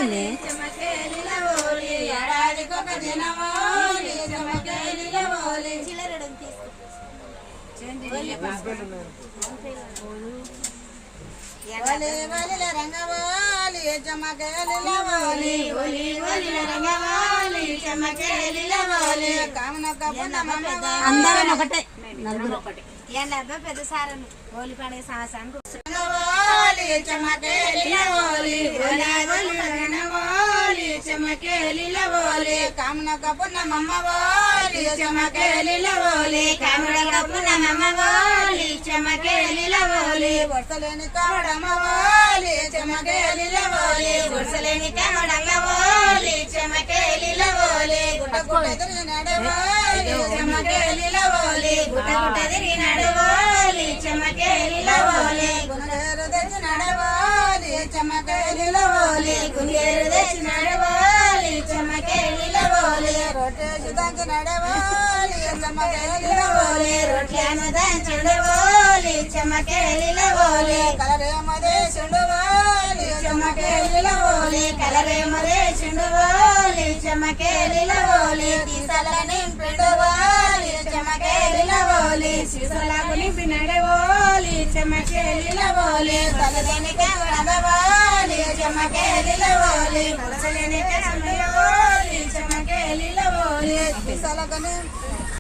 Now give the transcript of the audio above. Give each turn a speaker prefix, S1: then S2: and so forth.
S1: అవుతుంది. అందరం ఒకటే నలుగురు
S2: పెద్ద సారను హోలీ పండుగ సంవత్సరం
S3: కామన కపున్న మమ్మ బోలి చెమకేలిల బోలి
S2: కాముడ కప్పున మమ్మ బోలి చెమకేలిల బోలి
S3: వర్షలేని కావడమ్మ బోలి చెమకేలిల బోలి
S2: గుడిసెలేని కాముడమ్మ బోలి చెమకేలిల బోలి
S3: గుట్ట గుట్ట తిరిగినాడు బోలి చెమకేలిల బోలి
S2: గుట్ట గుట్ట తిరిగినాడు బోలి చెమకేలిల బోలి
S3: గుణగేరు తెచ్చినాడు బోలి చెమకేలిల బోలి
S2: గుంగేరు తెచ్చినాడు బోలి చెమకేలిల బోలి
S3: రొట్టేసి దంచినాడు బోలి చెమకేలిల బోలి
S2: రొట్లను దంచుడు బోలి చెమకేలిల బోలి
S3: కలరేమో దేశుండు బోలి చెమకేలిల బోలి
S2: కలరేమో దేశుండు బోలి చెమకేలిల బోలి
S3: తీసల నింపిడు బోలి చెమకేలిల బోలి
S2: సీసలకు నింపినాడు బోలి చెమకేలిల బోలి
S3: తలదేని కావడ బోలి చెమకేలిల బోలి
S2: కొలసలేని కాముడ బోలి చెమకేలిల బోలి
S3: తీసలకు నింపి